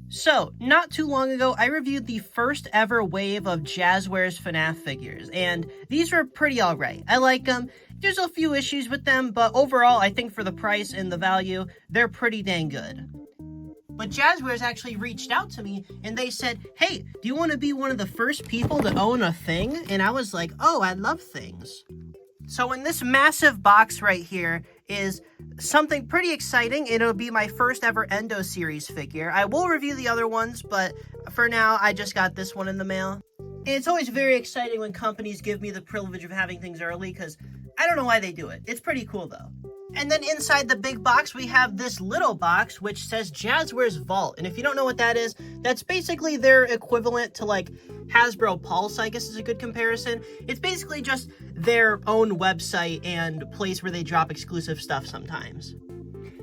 So, not too long ago, I reviewed the first ever wave of Jazwares FNAF figures, and these were pretty alright. I like them. There's a few issues with them, but overall, I think for the price and the value, they're pretty dang good. But Jazwares actually reached out to me, and they said, hey, do you want to be one of the first people to own a thing? And I was like, oh, I love things. So in this massive box right here is something pretty exciting. It'll be my first ever Endo series figure. I will review the other ones, but for now, I just got this one in the mail. And it's always very exciting when companies give me the privilege of having things early, because I don't know why they do it. It's pretty cool, though. And then inside the big box, we have this little box, which says Jazwares Vault. And if you don't know what that is, that's basically their equivalent to, like, Hasbro Pulse, I guess is a good comparison. It's basically just their own website and place where they drop exclusive stuff sometimes.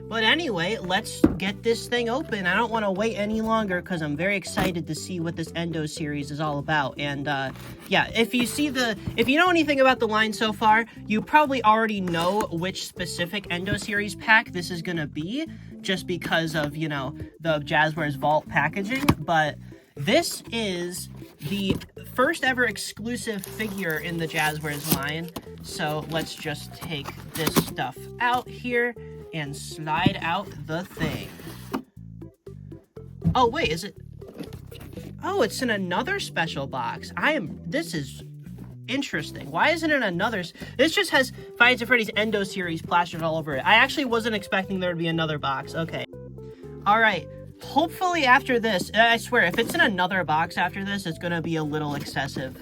But anyway, let's get this thing open. I don't want to wait any longer because I'm very excited to see what this Endo series is all about. And yeah, if you know anything about the line so far, you probably already know which specific Endo series pack this is gonna be, just because of, you know, the Jazwares Vault packaging. But this is the first ever exclusive figure in the Jazwares line. So let's just take this stuff out here and slide out the thing. Oh, wait, is it? Oh, it's in another special box. This is interesting. Why isn't it another? This just has Five Nights at Freddy's Endo series plastered all over it. I actually wasn't expecting there to be another box. Okay. All right. Hopefully after this, I swear, if it's in another box after this, it's gonna be a little excessive.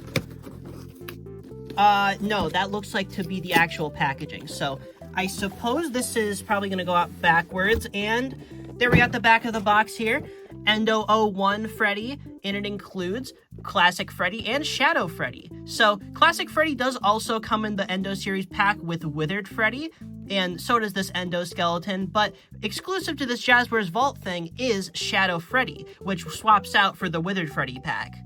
No, that looks like to be the actual packaging. So I suppose this is probably going to go out backwards, and there we got the back of the box here. Endo 01 Freddy, and it includes Classic Freddy and Shadow Freddy. So Classic Freddy does also come in the Endo series pack with Withered Freddy, and so does this Endoskeleton, but exclusive to this Jazwares Vault thing is Shadow Freddy, which swaps out for the Withered Freddy pack.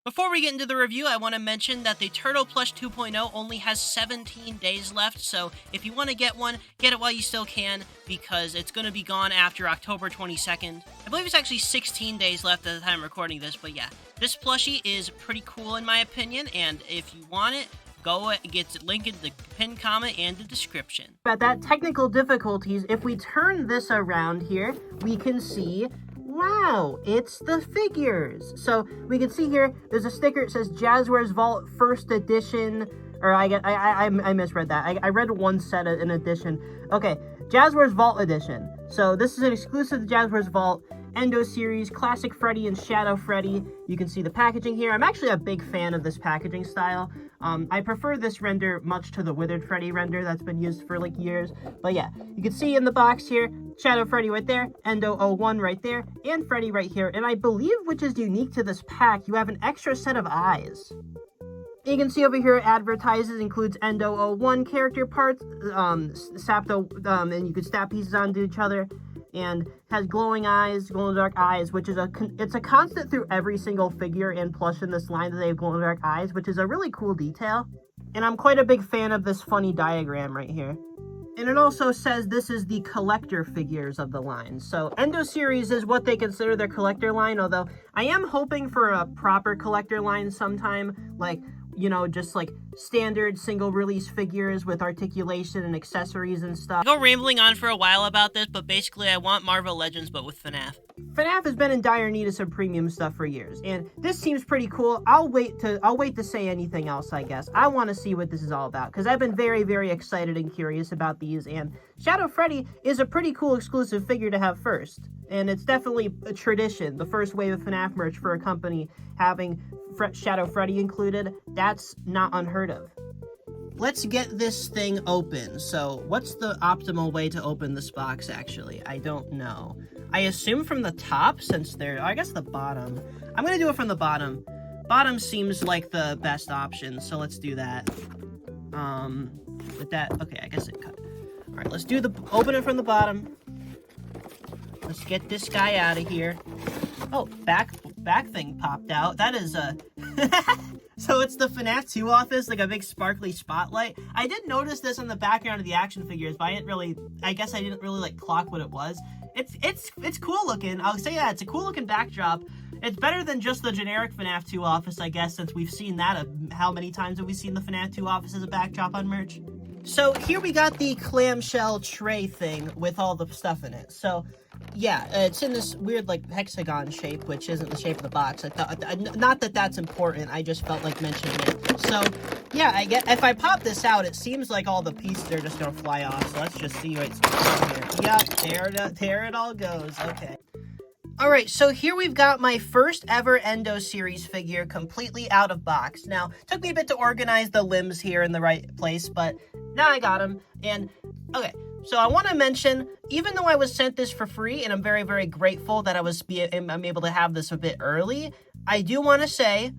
Before we get into the review, I want to mention that the Turtle Plush 2.0 only has 17 days left, so if you want to get one, get it while you still can, because it's going to be gone after October 22nd. I believe it's actually 16 days left at the time of recording this, but yeah, this plushie is pretty cool in my opinion, and if you want it, go get the link in the pinned comment and the description. About that technical difficulties, if we turn this around here, we can see, wow, it's the figures. So we can see here, there's a sticker, it says Jazwares Vault First Edition, or I misread that. I read one set in edition. Okay, Jazwares Vault Edition. So this is an exclusive to Jazwares Vault Endo series, Classic Freddy and Shadow Freddy. You can see the packaging here. I'm actually a big fan of this packaging style. I prefer this render much to the Withered Freddy render that's been used for like years. But yeah, you can see in the box here, Shadow Freddy right there, Endo 01 right there, and Freddy right here. And I believe, which is unique to this pack, you have an extra set of eyes. You can see over here, it advertises, includes Endo 01 character parts, and you can snap pieces onto each other, and has glowing eyes, glow-in-the-dark eyes, which is it's a constant through every single figure and plush in this line that they have glow-in-the-dark eyes, which is a really cool detail. And I'm quite a big fan of this funny diagram right here. And it also says this is the collector figures of the line. So Endo series is what they consider their collector line, although I am hoping for a proper collector line sometime, like, you know, just like standard single release figures with articulation and accessories and stuff. I go rambling on for a while about this, but basically I want Marvel Legends but with FNAF. FNAF has been in dire need of some premium stuff for years, and this seems pretty cool. I'll wait to say anything else, I guess. I want to see what this is all about, because I've been very, very excited and curious about these, and Shadow Freddy is a pretty cool exclusive figure to have first. And it's definitely a tradition, the first wave of FNAF merch for a company having Shadow Freddy included. That's not unheard of. Let's get this thing open. So what's the optimal way to open this box, actually? I don't know. I assume from the top, since I guess the bottom. I'm going to do it from the bottom. Bottom seems like the best option, so let's do that. With that, okay, I guess it cut. All right, let's open it from the bottom. Let's get this guy out of here. Oh, back thing popped out. That is So it's the FNAF 2 office, like a big sparkly spotlight. I did notice this on the background of the action figures, but I guess I didn't really like clock what it was. It's cool looking. I'll say that, it's a cool looking backdrop. It's better than just the generic FNAF 2 office, I guess, since we've seen that. How many times have we seen the FNAF 2 office as a backdrop on merch? So here we got the clamshell tray thing with all the stuff in it. So yeah, it's in this weird like hexagon shape, which isn't the shape of the box. I thought, not that that's important, I just felt like mentioning it. So yeah, if I pop this out, it seems like all the pieces are just gonna fly off. So let's just see what's here. Yep, there it all goes. Okay. Alright, so here we've got my first ever Endo series figure completely out of box. Now, it took me a bit to organize the limbs here in the right place, but now I got them. And, okay, so I want to mention, even though I was sent this for free, and I'm very, very grateful that I'm able to have this a bit early, I do want to say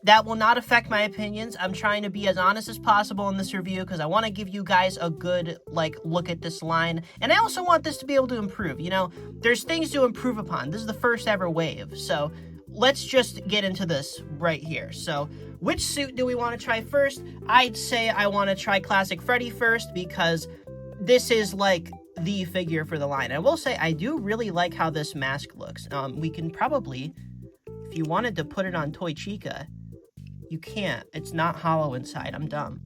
that will not affect my opinions. I'm trying to be as honest as possible in this review because I want to give you guys a good, like, look at this line. And I also want this to be able to improve. You know, there's things to improve upon. This is the first ever wave. So let's just get into this right here. So which suit do we want to try first? I'd say I want to try Classic Freddy first because this is, like, the figure for the line. I will say I do really like how this mask looks. We can probably, if you wanted to put it on Toy Chica, you can't. It's not hollow inside. I'm dumb.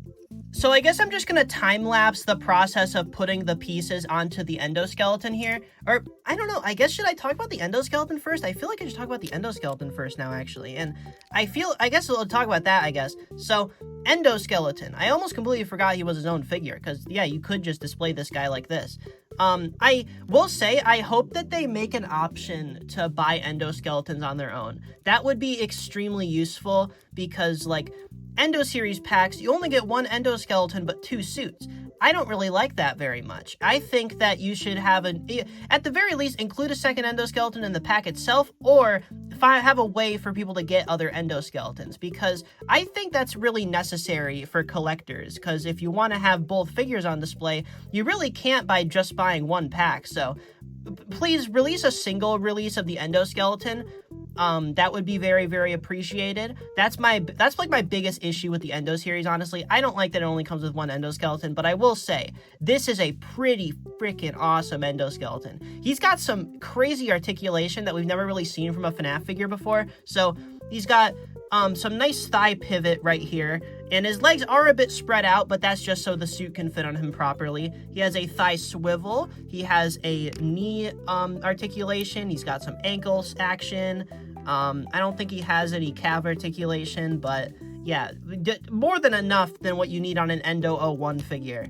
So I guess I'm just going to time-lapse the process of putting the pieces onto the endoskeleton here. Or, I don't know. I guess, should I talk about the endoskeleton first? I feel like I should talk about the endoskeleton first now, actually. And I guess we'll talk about that, I guess. So, endoskeleton. I almost completely forgot he was his own figure. Because, yeah, you could just display this guy like this. I will say, I hope that they make an option to buy endoskeletons on their own. That would be extremely useful because, like, Endo series packs, you only get one endoskeleton but 2 suits. I don't really like that very much. I think that you should have at the very least, include a second endoskeleton in the pack itself, or have a way for people to get other endoskeletons, because I think that's really necessary for collectors, because if you want to have both figures on display, you really can't by just buying one pack. So please release a single release of the endoskeleton. That would be very, very appreciated. That's like my biggest issue with the Endo series, honestly. I don't like that it only comes with one endoskeleton, but I will say, this is a pretty freaking awesome endoskeleton. He's got some crazy articulation that we've never really seen from a FNAF figure before. So he's got some nice thigh pivot right here, and his legs are a bit spread out, but that's just so the suit can fit on him properly. He has a thigh swivel, he has a knee articulation, he's got some ankles action. I don't think he has any calf articulation, but yeah, more than enough than what you need on an Endo 01 figure.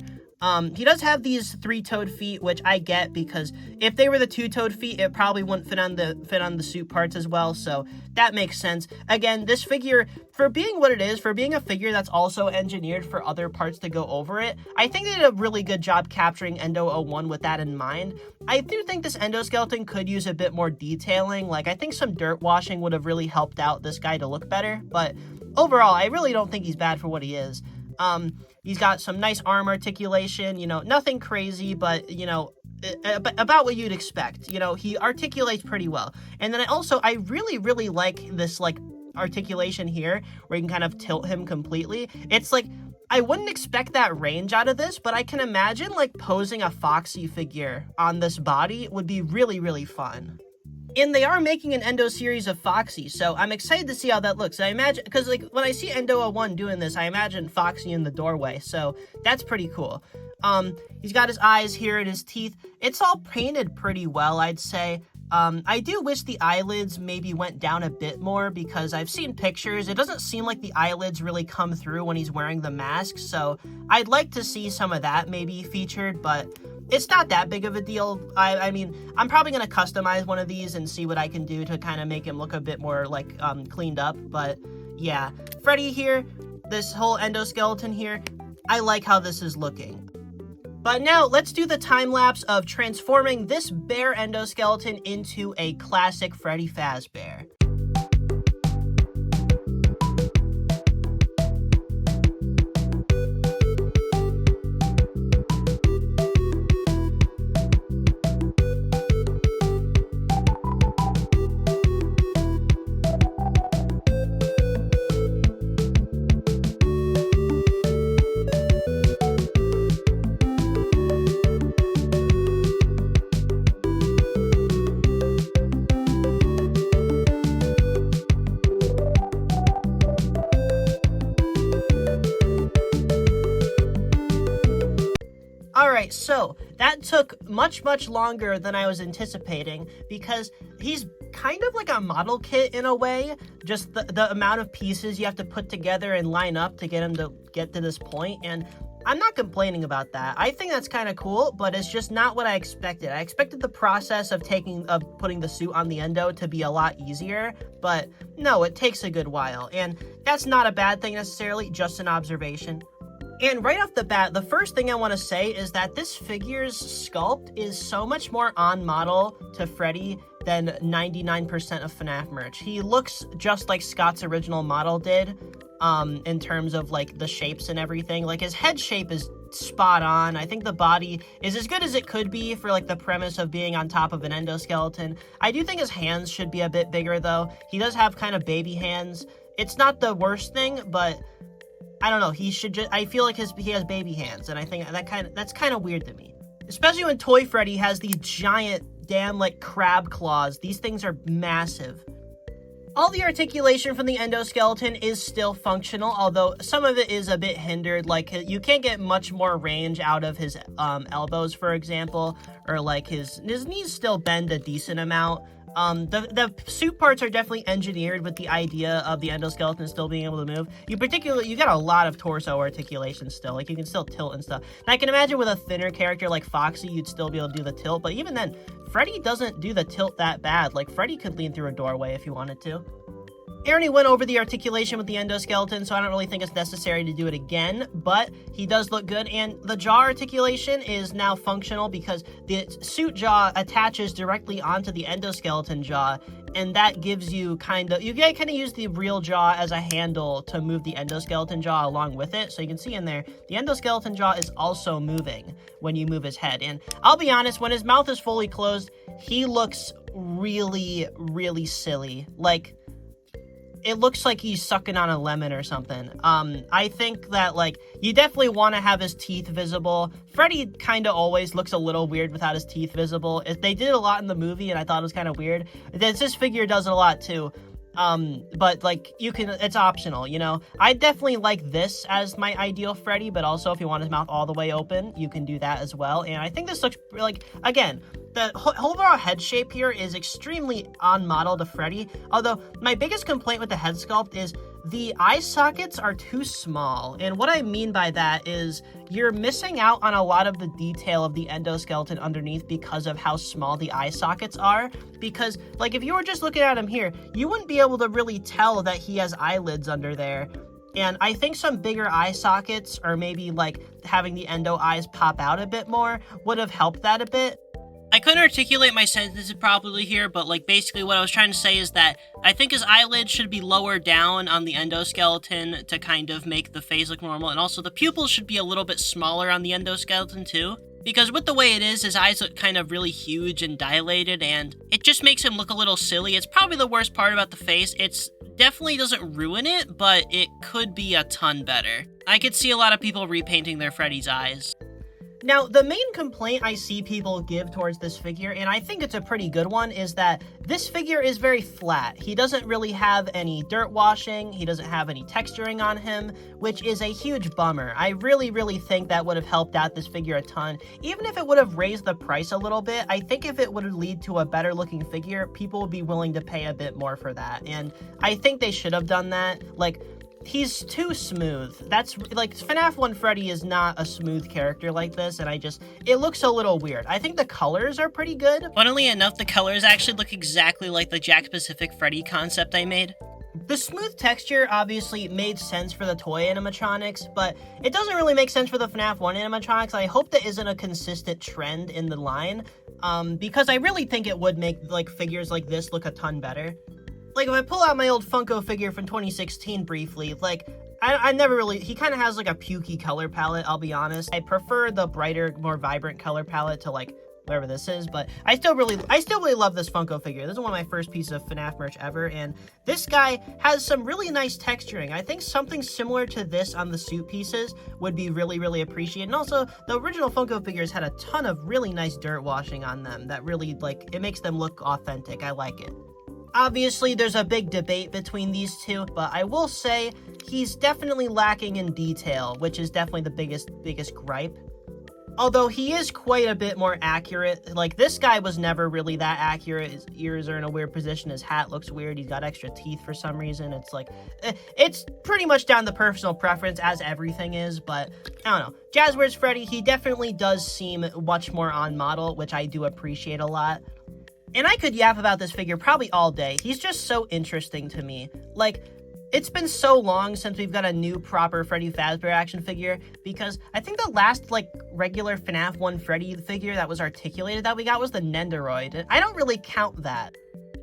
He does have these 3-toed feet, which I get, because if they were the 2-toed feet, it probably wouldn't fit on the suit parts as well, so that makes sense. Again, this figure, for being what it is, for being a figure that's also engineered for other parts to go over it, I think they did a really good job capturing Endo 01 with that in mind. I do think this endoskeleton could use a bit more detailing. Like, I think some dirt washing would have really helped out this guy to look better, but overall, I really don't think he's bad for what he is. He's got some nice arm articulation, you know, nothing crazy, but, you know, about what you'd expect. You know, he articulates pretty well. And then I really, really like this, like, articulation here, where you can kind of tilt him completely. It's like, I wouldn't expect that range out of this, but I can imagine, like, posing a Foxy figure on this body would be really, really fun. And they are making an Endo series of Foxy, so I'm excited to see how that looks. I imagine, because, like, when I see Endo 01 doing this, I imagine Foxy in the doorway, so that's pretty cool. He's got his eyes here and his teeth. It's all painted pretty well, I'd say. I do wish the eyelids maybe went down a bit more, because I've seen pictures. It doesn't seem like the eyelids really come through when he's wearing the mask, so I'd like to see some of that maybe featured, but it's not that big of a deal. I mean, I'm probably going to customize one of these and see what I can do to kind of make him look a bit more, like, cleaned up. But, yeah. Freddy here, this whole endoskeleton here, I like how this is looking. But now, let's do the time-lapse of transforming this bare endoskeleton into a classic Freddy Fazbear. right, so that took much longer than I was anticipating because he's kind of like a model kit in a way. Just the amount of pieces you have to put together and line up to get him to get to this point, and I'm not complaining about that. I think that's kind of cool, but it's just not what I expected. I expected the process of putting the suit on the Endo to be a lot easier, but no, it takes a good while, and that's not a bad thing necessarily, just an observation. And right off the bat, the first thing I want to say is that this figure's sculpt is so much more on model to Freddy than 99% of FNAF merch. He looks just like Scott's original model did, in terms of like the shapes and everything. Like his head shape is spot on. I think the body is as good as it could be for like the premise of being on top of an endoskeleton. I do think his hands should be a bit bigger though. He does have kind of baby hands. It's not the worst thing, but I don't know, he should just, I feel like he has baby hands, and I think that's kind of weird to me. Especially when Toy Freddy has these giant, damn, like, crab claws. These things are massive. All the articulation from the endoskeleton is still functional, although some of it is a bit hindered. Like, you can't get much more range out of his elbows, for example, or like his knees still bend a decent amount. The suit parts are definitely engineered with the idea of the endoskeleton still being able to move. You got a lot of torso articulation still. Like, you can still tilt and stuff. And I can imagine with a thinner character like Foxy, you'd still be able to do the tilt. But even then, Freddy doesn't do the tilt that bad. Like, Freddy could lean through a doorway if he wanted to. I already went over the articulation with the endoskeleton, so I don't really think it's necessary to do it again, but he does look good, and the jaw articulation is now functional because the suit jaw attaches directly onto the endoskeleton jaw, and that gives you kind of use the real jaw as a handle to move the endoskeleton jaw along with it. So you can see in there, the endoskeleton jaw is also moving when you move his head, and I'll be honest, when his mouth is fully closed, he looks really, really silly. Like, it looks like he's sucking on a lemon or something. I think that, like, you definitely want to have his teeth visible. Freddy kind of always looks a little weird without his teeth visible. They did a lot in the movie, and I thought it was kind of weird. This figure does it a lot, too. But, like, it's optional, you know? I definitely like this as my ideal Freddy, but also if you want his mouth all the way open, you can do that as well. And I think this looks, like, again, the overall head shape here is extremely on model to Freddy, although my biggest complaint with the head sculpt is the eye sockets are too small. And what I mean by that is you're missing out on a lot of the detail of the endoskeleton underneath because of how small the eye sockets are. Because, like, if you were just looking at him here, you wouldn't be able to really tell that he has eyelids under there. And I think some bigger eye sockets, or maybe, like, having the endo eyes pop out a bit more, would have helped that a bit. I couldn't articulate my sentences properly here, but, like, basically what I was trying to say is that I think his eyelids should be lower down on the endoskeleton to kind of make the face look normal, and also the pupils should be a little bit smaller on the endoskeleton too, because with the way it is, his eyes look kind of really huge and dilated, and it just makes him look a little silly. It's probably the worst part about the face. It's definitely doesn't ruin it, but it could be a ton better. I could see a lot of people repainting their Freddy's eyes. Now, the main complaint I see people give towards this figure, and I think it's a pretty good one, is that this figure is very flat. He doesn't really have any dirt washing, he doesn't have any texturing on him, which is a huge bummer. I really, really think that would have helped out this figure a ton. Even if it would have raised the price a little bit, I think if it would lead to a better looking figure, people would be willing to pay a bit more for that. And I think they should have done that. Like, he's too smooth. That's, like, FNAF 1 Freddy is not a smooth character like this, and it looks a little weird. I think the colors are pretty good. Funnily enough, the colors actually look exactly like the Jack Pacific Freddy concept I made. The smooth texture obviously made sense for the toy animatronics, but it doesn't really make sense for the FNAF 1 animatronics. I hope that isn't a consistent trend in the line, because I really think it would make, like, figures like this look a ton better. Like, if I pull out my old Funko figure from 2016 briefly, like, I never really, he kind of has, like, a pukey color palette, I'll be honest. I prefer the brighter, more vibrant color palette to, like, whatever this is, but I still really love this Funko figure. This is one of my first pieces of FNAF merch ever, and this guy has some really nice texturing. I think something similar to this on the suit pieces would be really, really appreciated. And also, the original Funko figures had a ton of really nice dirt washing on them that really, like, it makes them look authentic. I like it. Obviously, there's a big debate between these two, but I will say he's definitely lacking in detail, which is definitely the biggest gripe. Although he is quite a bit more accurate. Like, this guy was never really that accurate. His ears are in a weird position. His hat looks weird. He's got extra teeth for some reason. It's like, it's pretty much down to personal preference, as everything is. But, I don't know. Jazwares Freddy, he definitely does seem much more on model, which I do appreciate a lot. And I could yap about this figure probably all day. He's just so interesting to me. Like, it's been so long since we've got a new proper Freddy Fazbear action figure, because I think the last, like, regular FNAF 1 Freddy figure that was articulated that we got was the Nendoroid, and I don't really count that.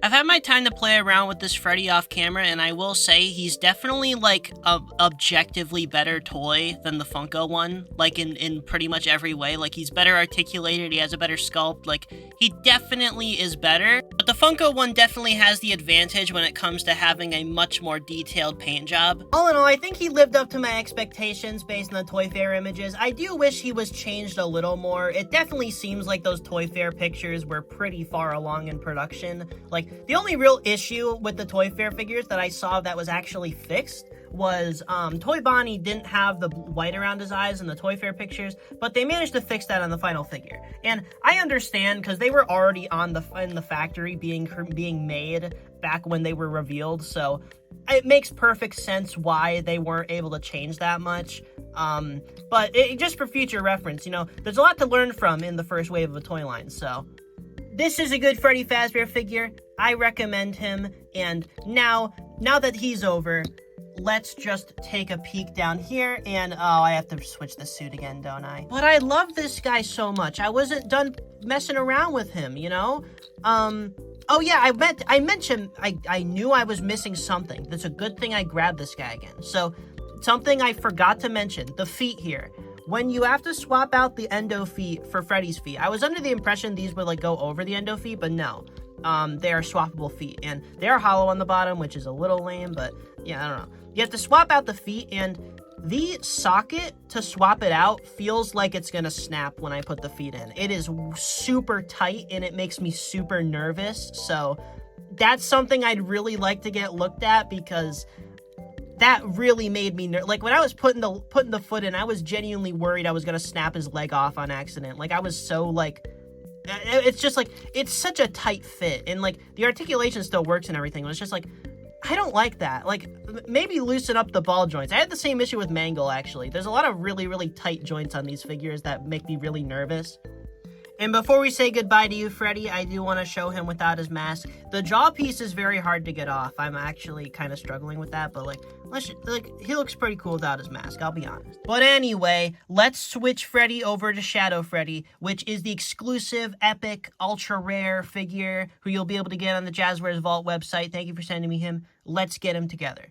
I've had my time to play around with this Freddy off camera, and I will say he's definitely, like, a objectively better toy than the Funko one, like, in pretty much every way. Like, he's better articulated, he has a better sculpt, like, he definitely is better. But the Funko one definitely has the advantage when it comes to having a much more detailed paint job. All in all, I think he lived up to my expectations based on the Toy Fair images. I do wish he was changed a little more. It definitely seems like those Toy Fair pictures were pretty far along in production. Like, the only real issue with the Toy Fair figures that I saw that was actually fixed was Toy Bonnie didn't have the white around his eyes in the Toy Fair pictures, but they managed to fix that on the final figure. And I understand, because they were already in the factory being made back when they were revealed, so it makes perfect sense why they weren't able to change that much. But just for future reference, you know, there's a lot to learn from in the first wave of a toy line, so this is a good Freddy Fazbear figure. I recommend him, and now that he's over, let's just take a peek down here, and, oh, I have to switch the suit again, don't I? But I love this guy so much. I wasn't done messing around with him, you know? Oh yeah, I mentioned, I knew I was missing something. That's a good thing I grabbed this guy again. So, something I forgot to mention, the feet here. When you have to swap out the Endo feet for Freddy's feet, I was under the impression these would, like, go over the Endo feet, but no. They are swappable feet, and they are hollow on the bottom, which is a little lame, but yeah, I don't know. You have to swap out the feet, and the socket to swap it out feels like it's gonna snap when I put the feet in. It is super tight, and it makes me super nervous, so that's something I'd really like to get looked at, because that really made me like, when I was putting the foot in, I was genuinely worried I was gonna snap his leg off on accident. Like, I was so, like, it's just, like, it's such a tight fit, and, like, the articulation still works and everything. It was just, like, I don't like that. Like, maybe loosen up the ball joints. I had the same issue with Mangle, actually. There's a lot of really, really tight joints on these figures that make me really nervous. And before we say goodbye to you, Freddy, I do want to show him without his mask. The jaw piece is very hard to get off. I'm actually kind of struggling with that, but, like, he looks pretty cool without his mask, I'll be honest. But anyway, let's switch Freddy over to Shadow Freddy, which is the exclusive, epic, ultra-rare figure who you'll be able to get on the Jazwares Vault website. Thank you for sending me him. Let's get him together.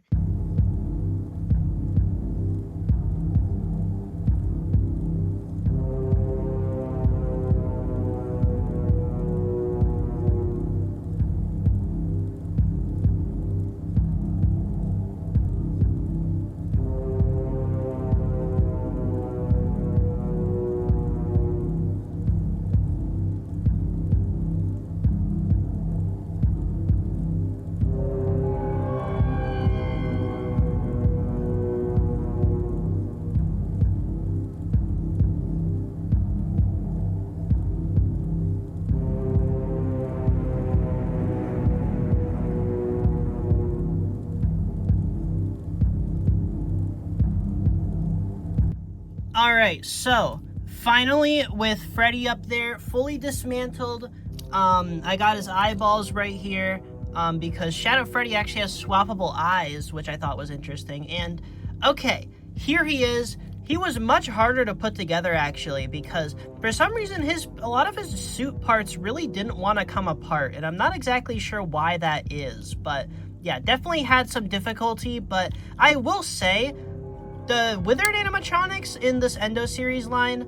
Alright, so, finally, with Freddy up there, fully dismantled, I got his eyeballs right here, because Shadow Freddy actually has swappable eyes, which I thought was interesting, and, okay, here he is. He was much harder to put together, actually, because for some reason, a lot of his suit parts really didn't want to come apart, and I'm not exactly sure why that is, but, yeah, definitely had some difficulty, but I will say, the Withered animatronics in this Endo series line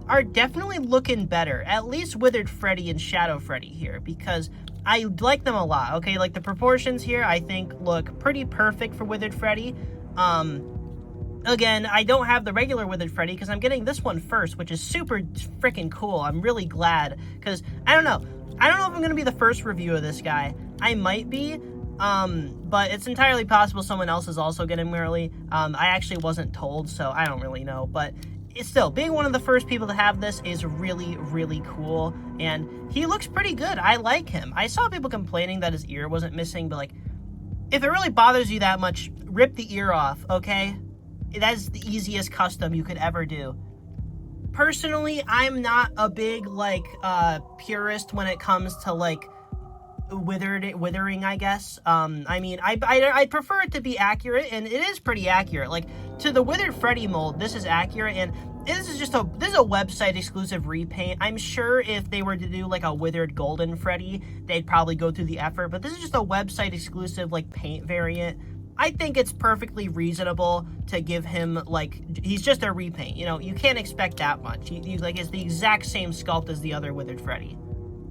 are definitely looking better. At least Withered Freddy and Shadow Freddy here, because I like them a lot, okay? Like, the proportions here, I think, look pretty perfect for Withered Freddy. Again, I don't have the regular Withered Freddy, because I'm getting this one first, which is super freaking cool. I'm really glad, because, I don't know if I'm going to be the first review of this guy. I might be, but it's entirely possible someone else is also getting him early. I actually wasn't told, so I don't really know, but still, being one of the first people to have this is really, really cool, and he looks pretty good. I like him. I saw people complaining that his ear wasn't missing, but, like, if it really bothers you that much, rip the ear off, okay? That is the easiest custom you could ever do. Personally, I'm not a big, like, purist when it comes to, like, withering, I guess. I mean, I'd prefer it to be accurate, and it is pretty accurate. Like, to the Withered Freddy mold, this is accurate, and this is a website exclusive repaint. I'm sure if they were to do like a Withered Golden Freddy, they'd probably go through the effort, but this is just a website exclusive like paint variant. I think it's perfectly reasonable to give him, like, he's just a repaint, you know, you can't expect that much. He like, it's the exact same sculpt as the other Withered Freddy.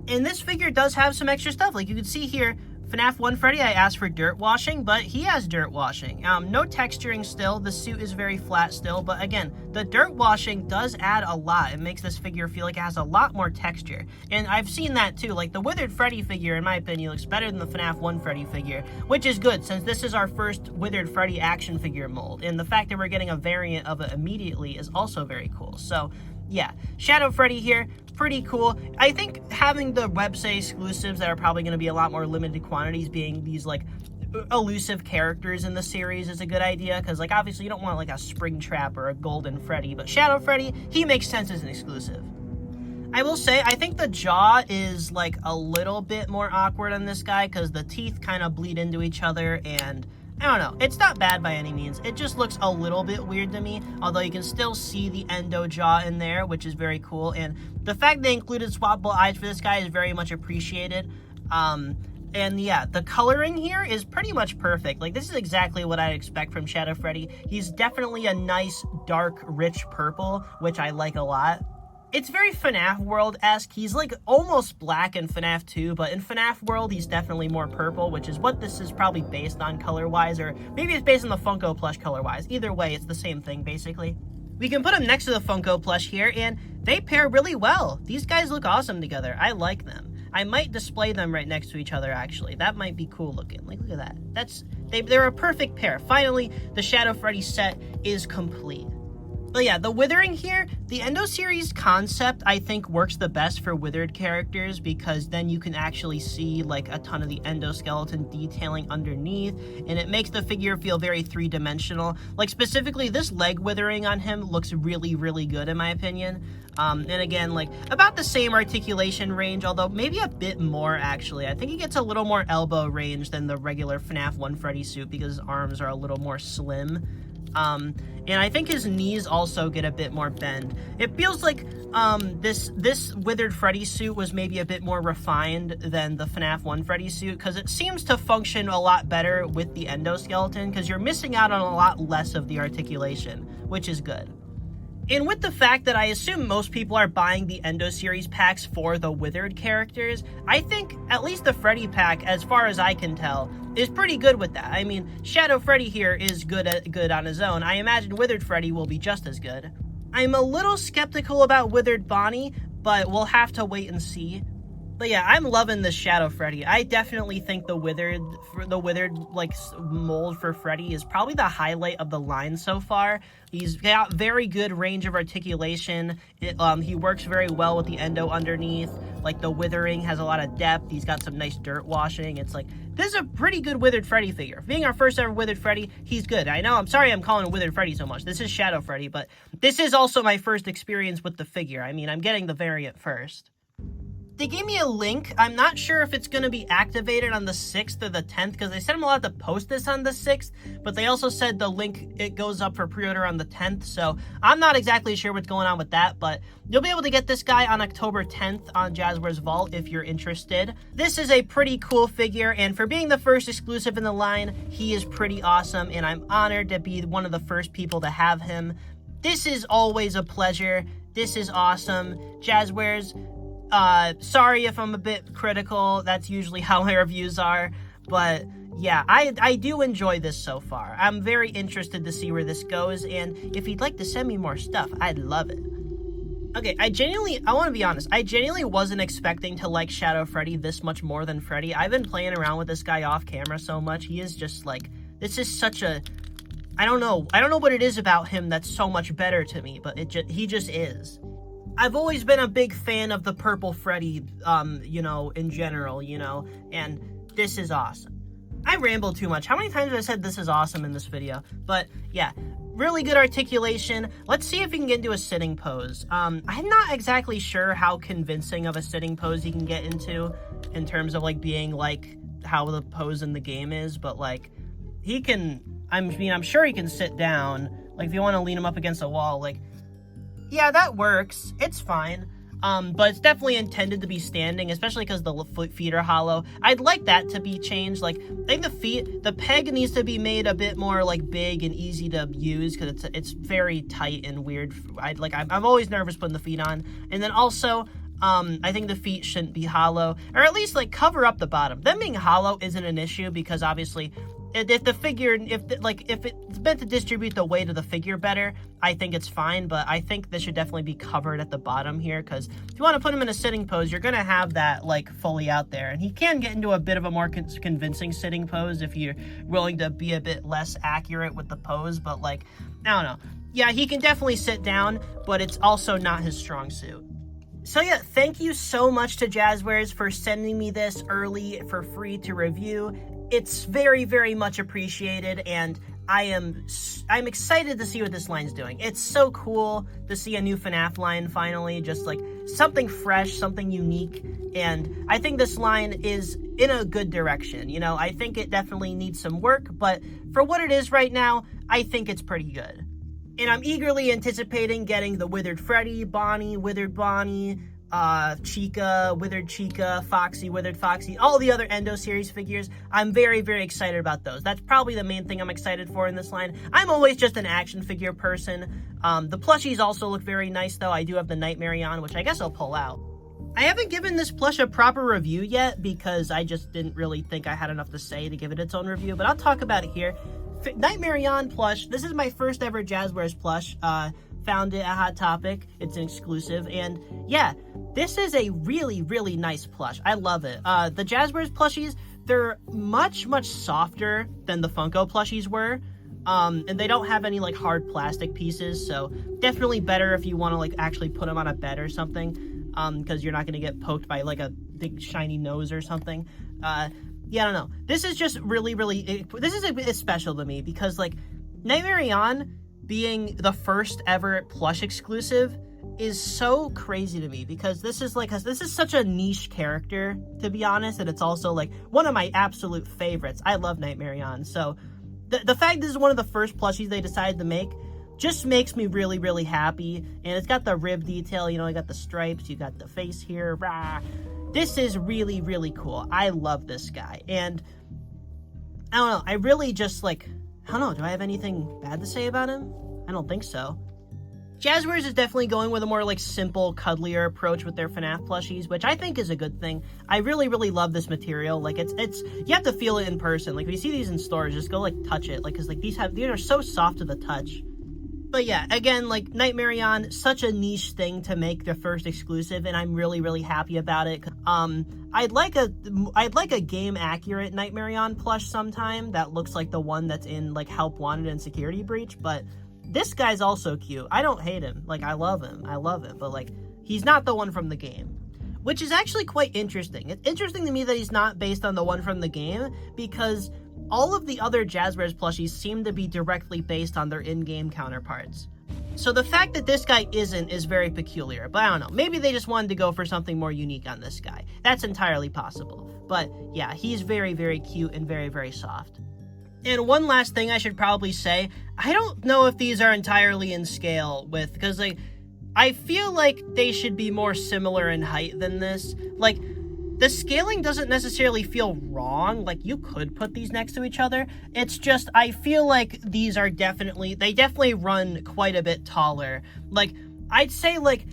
And this figure does have some extra stuff. Like, you can see here, FNAF 1 Freddy, I asked for dirt washing, but he has dirt washing. No texturing still. The suit is very flat still, but again, the dirt washing does add a lot. It makes this figure feel like it has a lot more texture. And I've seen that too. Like, the Withered Freddy figure, in my opinion, looks better than the FNAF 1 Freddy figure, which is good since this is our first Withered Freddy action figure mold. And the fact that we're getting a variant of it immediately is also very cool. So, yeah, Shadow Freddy here, pretty cool. I think having the website exclusives that are probably going to be a lot more limited quantities, being these, like, elusive characters in the series, is a good idea, because, like, obviously you don't want, like, a Springtrap or a Golden Freddy, but Shadow Freddy, he makes sense as an exclusive. I will say, I think the jaw is, like, a little bit more awkward on this guy, because the teeth kind of bleed into each other, and I don't know, it's not bad by any means. It just looks a little bit weird to me, although you can still see the Endo jaw in there, which is very cool. And the fact they included swappable eyes for this guy is very much appreciated. And yeah, the coloring here is pretty much perfect. Like, this is exactly what I'd expect from Shadow Freddy. He's definitely a nice, dark, rich purple, which I like a lot. It's very FNAF World-esque. He's, like, almost black in FNAF 2, but in FNAF World, he's definitely more purple, which is what this is probably based on color-wise, or maybe it's based on the Funko plush color-wise. Either way, it's the same thing, basically. We can put him next to the Funko plush here, and they pair really well. These guys look awesome together. I like them. I might display them right next to each other, actually. That might be cool looking. Like, look at that. They're a perfect pair. Finally, the Shadow Freddy set is complete. But yeah, the withering here, the Endo series concept, I think, works the best for withered characters, because then you can actually see, like, a ton of the endoskeleton detailing underneath, and it makes the figure feel very three-dimensional. Like, specifically, this leg withering on him looks really, really good, in my opinion. And again, like, about the same articulation range, although maybe a bit more, actually. I think he gets a little more elbow range than the regular FNAF 1 Freddy suit, because his arms are a little more slim. And I think his knees also get a bit more bend. It feels like this Withered Freddy suit was maybe a bit more refined than the FNAF 1 Freddy suit, because it seems to function a lot better with the endoskeleton, because you're missing out on a lot less of the articulation, which is good. And with the fact that I assume most people are buying the Endo series packs for the withered characters, I think at least the Freddy pack, as far as I can tell, is pretty good with that. I mean, Shadow Freddy here is good on his own. I imagine Withered Freddy will be just as good. I'm a little skeptical about Withered Bonnie, but we'll have to wait and see. But yeah, I'm loving this Shadow Freddy. I definitely think the withered like mold for Freddy is probably the highlight of the line so far. He's got very good range of articulation. He works very well with the endo underneath. Like, the withering has a lot of depth. He's got some nice dirt washing. It's like, this is a pretty good Withered Freddy figure. Being our first ever Withered Freddy, he's good. I know, I'm sorry I'm calling him Withered Freddy so much. This is Shadow Freddy, but this is also my first experience with the figure. I mean, I'm getting the variant first. They gave me a link. I'm not sure if it's going to be activated on the 6th or the 10th, because they said I'm allowed to post this on the 6th, but they also said the link, it goes up for pre-order on the 10th, so I'm not exactly sure what's going on with that, but you'll be able to get this guy on October 10th on Jazwares Vault if you're interested. This is a pretty cool figure, and for being the first exclusive in the line, he is pretty awesome, and I'm honored to be one of the first people to have him. This is always a pleasure. This is awesome. Jazwares, sorry if I'm a bit critical. That's usually how my reviews are. But yeah, I do enjoy this so far. I'm very interested to see where this goes. And if you'd like to send me more stuff, I'd love it. Okay, I want to be honest. I genuinely wasn't expecting to like Shadow Freddy this much more than Freddy. I've been playing around with this guy off camera so much. He is just like, this is such a I don't know what it is about him that's so much better to me, but he just is. I've always been a big fan of the purple Freddy, you know, in general, you know, and this is awesome. I rambled too much. How many times have I said this is awesome in this video? But yeah, really good articulation. Let's see if he can get into a sitting pose. I'm not exactly sure how convincing of a sitting pose he can get into in terms of like being like how the pose in the game is, but like he can, I'm sure he can sit down. Like if you want to lean him up against a wall, like, yeah, that works. It's fine. But it's definitely intended to be standing, especially because the feet are hollow. I'd like that to be changed. Like, I think the peg needs to be made a bit more, like, big and easy to use, because it's very tight and weird. I'm always nervous putting the feet on. And then also, I think the feet shouldn't be hollow, or at least, like, cover up the bottom. Them being hollow isn't an issue, because obviously, if it's meant to distribute the weight of the figure better, I think it's fine, but I think this should definitely be covered at the bottom here, because if you want to put him in a sitting pose, you're going to have that, like, fully out there, and he can get into a bit of a more convincing sitting pose if you're willing to be a bit less accurate with the pose, but, like, I don't know. Yeah, he can definitely sit down, but it's also not his strong suit. So yeah, thank you so much to Jazwares for sending me this early for free to review. It's very, very much appreciated, and I'm excited to see what this line's doing. It's so cool to see a new FNAF line finally, just like something fresh, something unique, and I think this line is in a good direction. You know, I think it definitely needs some work, but for what it is right now, I think it's pretty good. And I'm eagerly anticipating getting the Withered Freddy, Bonnie, Withered Bonnie, Chica, Withered Chica, Foxy, Withered Foxy, all the other Endo series figures. I'm very, very excited about those. That's probably the main thing I'm excited for in this line. I'm always just an action figure person. The plushies also look very nice, though. I do have the Nightmarionne, which I guess I'll pull out. I haven't given this plush a proper review yet because I just didn't really think I had enough to say to give it its own review, but I'll talk about it here. Nightmarionne plush. This is my first ever Jazwares plush. Found it at Hot Topic. It's an exclusive, and yeah, this is a really, really nice plush. I love it. The Jazwares plushies, they're much, much softer than the Funko plushies were, and they don't have any like hard plastic pieces, so definitely better if you want to like actually put them on a bed or something, because you're not going to get poked by like a big shiny nose or something. Yeah, I don't know. This is just really, really, this is a bit special to me because, like, Nightmarionne being the first ever plush exclusive is so crazy to me because this is such a niche character, to be honest, and it's also, like, one of my absolute favorites. I love Nightmarionne, so the fact this is one of the first plushies they decided to make just makes me really, really happy, and it's got the rib detail, you know, you got the stripes, you got the face here, rah. This is really, really cool. I love this guy. And I don't know. I really just like, I don't know. Do I have anything bad to say about him? I don't think so. Jazwares is definitely going with a more like simple, cuddlier approach with their FNAF plushies, which I think is a good thing. I really, really love this material. Like it's you have to feel it in person. Like if you see these in stores, just go like touch it. Like, cause like these are so soft to the touch. But yeah, again, like, Nightmarionne, such a niche thing to make the first exclusive, and I'm really, really happy about it. I'd like a game-accurate Nightmarionne plush sometime that looks like the one that's in, like, Help Wanted and Security Breach, but this guy's also cute. I don't hate him. Like, I love him, but, like, he's not the one from the game. Which is actually quite interesting. It's interesting to me that he's not based on the one from the game, because all of the other Jazwares plushies seem to be directly based on their in-game counterparts. So the fact that this guy isn't is very peculiar, but I don't know. Maybe they just wanted to go for something more unique on this guy. That's entirely possible. But yeah, he's very, very cute and very, very soft. And one last thing I should probably say, I don't know if these are entirely in scale with, because like, I feel like they should be more similar in height than this. Like, the scaling doesn't necessarily feel wrong. Like, you could put these next to each other. It's just, I feel like these are they definitely run quite a bit taller. Like, I'd say, like,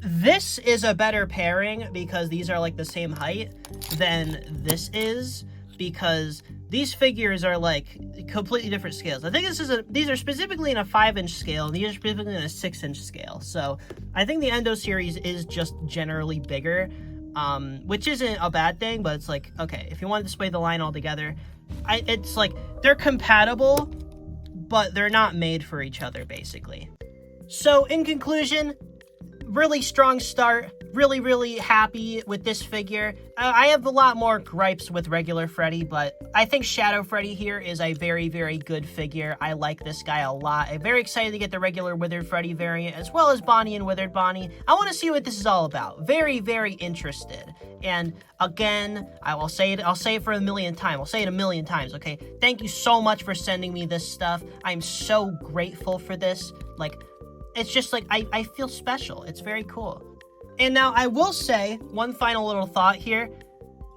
this is a better pairing because these are, like, the same height than this is, because these figures are, like, completely different scales. I think these are specifically in a 5-inch scale, and these are specifically in a 6-inch scale. So, I think the Endo series is just generally bigger. Which isn't a bad thing, but it's like, okay, if you want to display the line all together, it's like, they're compatible, but they're not made for each other, basically. So, in conclusion, really strong start. Really, really happy with this figure. I have a lot more gripes with regular Freddy, but I think Shadow Freddy here is a very, very good figure. I like this guy a lot. I'm very excited to get the regular Withered Freddy variant, as well as Bonnie and Withered Bonnie. I want to see what this is all about. Very, very interested. And again, I'll say it for a million times. I'll say it a million times, okay? Thank you so much for sending me this stuff. I'm so grateful for this. Like, it's just like, I feel special. It's very cool. And now, I will say, one final little thought here.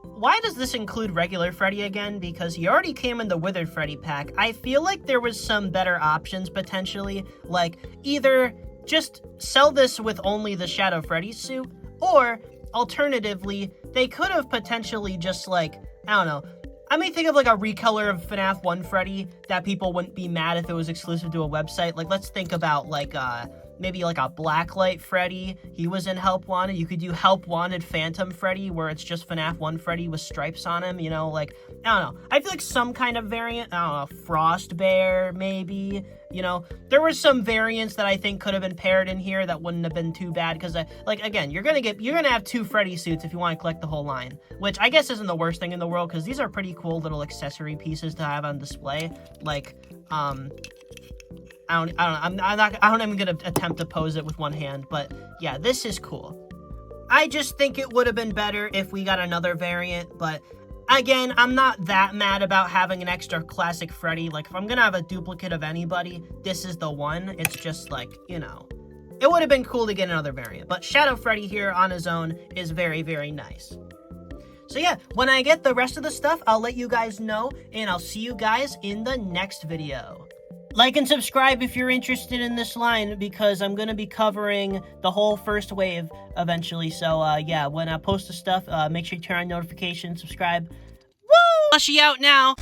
Why does this include regular Freddy again? Because he already came in the Withered Freddy pack. I feel like there was some better options, potentially. Like, either just sell this with only the Shadow Freddy suit, or, alternatively, they could have potentially just, like, I don't know. I may think of, like, a recolor of FNAF 1 Freddy that people wouldn't be mad if it was exclusive to a website. Like, let's think about, like, maybe like a Blacklight Freddy. He was in Help Wanted. You could do Help Wanted Phantom Freddy, where it's just FNAF 1 Freddy with stripes on him, you know, like, I don't know. I feel like some kind of variant, I don't know, Frost Bear, maybe, you know. There were some variants that I think could have been paired in here that wouldn't have been too bad, because, like, again, you're gonna have 2 Freddy suits if you want to collect the whole line, which I guess isn't the worst thing in the world, because these are pretty cool little accessory pieces to have on display, like, I don't even gonna attempt to pose it with one hand, but yeah, this is cool. I just think it would have been better if we got another variant, but again, I'm not that mad about having an extra classic Freddy. Like, if I'm gonna have a duplicate of anybody, this is the one. It's just like, you know, it would have been cool to get another variant, but Shadow Freddy here on his own is very, very nice. So yeah, when I get the rest of the stuff, I'll let you guys know, and I'll see you guys in the next video. Like and subscribe if you're interested in this line, because I'm going to be covering the whole first wave eventually. So, yeah, when I post the stuff, make sure you turn on notifications, subscribe. Woo! Flushy out now.